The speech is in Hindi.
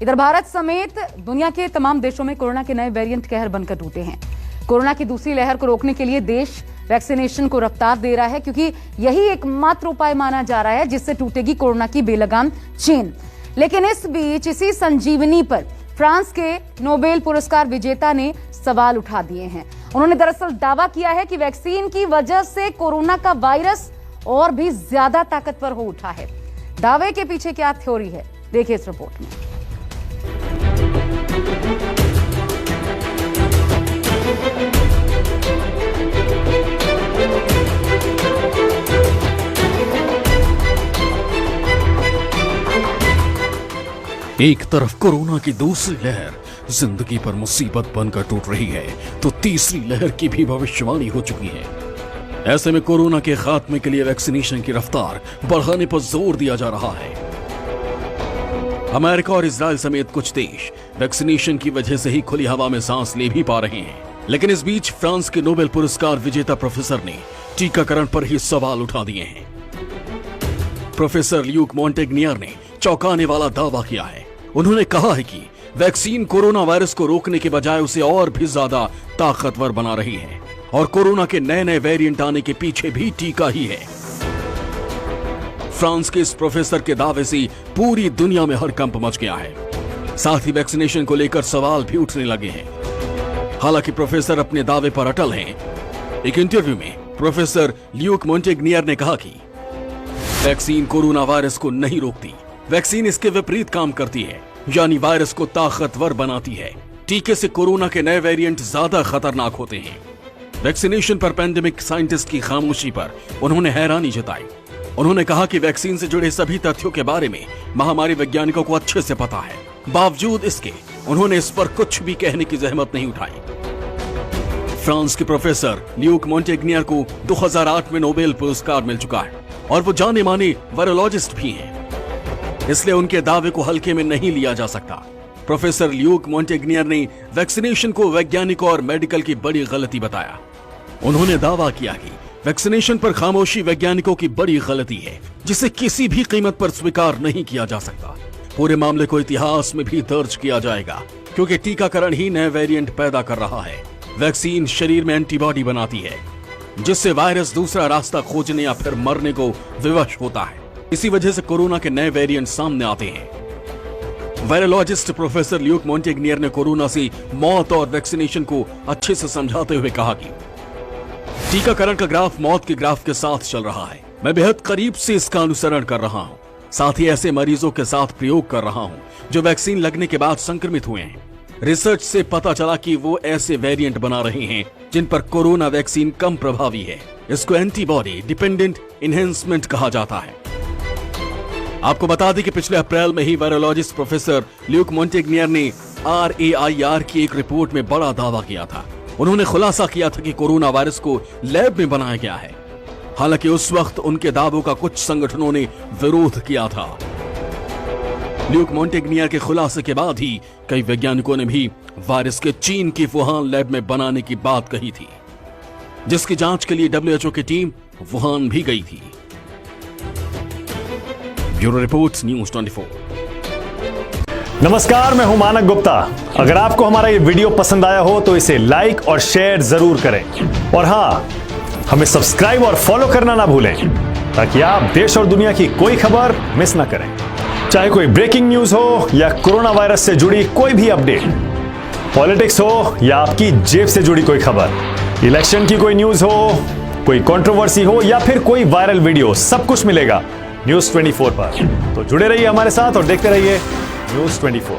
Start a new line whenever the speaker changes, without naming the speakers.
इधर भारत समेत दुनिया के तमाम देशों में कोरोना के नए वेरिएंट कहर बनकर टूटे हैं। कोरोना की दूसरी लहर को रोकने के लिए देश वैक्सीनेशन को रफ्तार दे रहा है, क्योंकि यही एकमात्र उपाय माना जा रहा है जिससे टूटेगी कोरोना की बेलगाम चेन। लेकिन इस बीच इसी संजीवनी पर फ्रांस के नोबेल पुरस्कार विजेता ने सवाल उठा दिए हैं। उन्होंने दरअसल दावा किया है कि वैक्सीन की वजह से कोरोना का वायरस और भी ज्यादा ताकतवर हो उठा है। दावे के पीछे क्या थ्योरी है, देखिए इस रिपोर्ट में।
एक तरफ कोरोना की दूसरी लहर जिंदगी पर मुसीबत बनकर टूट रही है, तो तीसरी लहर की भी भविष्यवाणी हो चुकी है। ऐसे में कोरोना के खात्मे के लिए वैक्सीनेशन की रफ्तार बढ़ाने पर जोर दिया जा रहा है। अमेरिका और इजराइल समेत कुछ देश वैक्सीनेशन की वजह से ही खुली हवा में सांस ले भी पा रहे हैं। लेकिन इस बीच फ्रांस के नोबेल पुरस्कार विजेता प्रोफेसर ने टीकाकरण पर ही सवाल उठा दिए हैं। प्रोफेसर ल्यूक मोंटेग्नियर ने चौंकाने वाला दावा किया है। उन्होंने कहा है कि वैक्सीन कोरोना वायरस को रोकने के बजाय उसे और भी ज्यादा ताकतवर बना रही है और कोरोना के नए नए वेरिएंट आने के पीछे भी टीका ही है। फ्रांस के इस प्रोफेसर के दावे से पूरी दुनिया में हड़कंप मच गया है। साथ ही वैक्सीनेशन को लेकर सवाल भी उठने लगे हैं। हालांकि प्रोफेसर अपने दावे पर अटल हैं। एक इंटरव्यू में प्रोफेसर ल्यूक मोंटेग्नियर ने कहा कि वैक्सीन कोरोना वायरस को नहीं रोकती, वैक्सीन इसके विपरीत काम करती है, यानी वायरस को ताकतवर बनाती है। टीके से कोरोना के नए वेरिएंट ज्यादा खतरनाक होते हैं। वैक्सीनेशन पर पैंडेमिक साइंटिस्ट की खामोशी पर उन्होंने हैरानी जताई। उन्होंने कहा कि वैक्सीन से जुड़े सभी तथ्यों के बारे में महामारी वैज्ञानिकों को अच्छे से पता है। बावजूद इसके उन्होंने इस पर कुछ भी कहने की जहमत नहीं उठाई। फ्रांस के प्रोफेसर ल्यूक मोंटेग्नियर को 2008 में नोबेल पुरस्कार मिल चुका है और वो जाने माने वायरोलॉजिस्ट भी हैं। इसलिए उनके दावे को हल्के में नहीं लिया जा सकता। प्रोफेसर ल्यूक मोंटेग्नियर ने वैक्सीनेशन को वैज्ञानिकों और मेडिकल की बड़ी गलती बताया। उन्होंने दावा किया कि वैक्सीनेशन पर खामोशी वैज्ञानिकों की बड़ी गलती है, जिसे किसी भी कीमत पर स्वीकार नहीं किया जा सकता। पूरे मामले को इतिहास में भी दर्ज किया जाएगा, क्योंकि टीकाकरण ही नए वेरिएंट पैदा कर रहा है। वैक्सीन शरीर में एंटीबॉडी बनाती है, जिससे वायरस दूसरा रास्ता खोजने या फिर मरने को विवश होता है। इसी वजह से कोरोना के नए वेरिएंट सामने आते हैं। वायरोलॉजिस्ट प्रोफेसर ल्यूक मोंटेग्नियर ने कोरोना से मौत और वैक्सीनेशन को अच्छे से समझाते हुए कहा कि टीकाकरण का ग्राफ मौत के ग्राफ के साथ चल रहा है। मैं बेहद करीब से इसका अनुसरण कर रहा हूं। साथ ही ऐसे मरीजों के साथ प्रयोग कर रहा हूं जो वैक्सीन लगने के बाद संक्रमित हुए हैं। रिसर्च से पता चला कि वो ऐसे वेरिएंट बना रहे हैं जिन पर कोरोना वैक्सीन कम प्रभावी है। इसको एंटीबॉडी डिपेंडेंट इनहेंसमेंट कहा जाता है। आपको बता दें कि पिछले अप्रैल में ही वायरोलॉजिस्ट प्रोफेसर ल्यूक मोंटेग्नियर ने RAIR की एक रिपोर्ट में बड़ा दावा किया था। उन्होंने खुलासा किया था कि कोरोना वायरस को लैब में बनाया गया है। हालांकि उस वक्त उनके दावों का कुछ संगठनों ने विरोध किया था। ल्यूक मोंटेग्नियर के खुलासे के बाद ही कई वैज्ञानिकों ने भी वायरस के चीन की वुहान लैब में बनाने की बात कही थी, जिसकी जांच के लिए WHO की टीम वुहान भी गई थी। Bureau report news 24।
नमस्कार, मैं हूं मानक गुप्ता। अगर आपको हमारा ये वीडियो पसंद आया हो तो इसे लाइक और शेयर जरूर करें। और हाँ, हमें सब्सक्राइब और फॉलो करना ना भूलें, ताकि आप देश और दुनिया की कोई खबर मिस ना करें। चाहे कोई ब्रेकिंग न्यूज हो या कोरोना वायरस से जुड़ी कोई भी अपडेट, पॉलिटिक्स हो या आपकी जेब से जुड़ी कोई खबर, इलेक्शन की कोई न्यूज हो, कोई कंट्रोवर्सी हो या फिर कोई वायरल वीडियो, सब कुछ मिलेगा न्यूज़ 24 पर। तो जुड़े रहिए हमारे साथ और देखते रहिए न्यूज़ 24।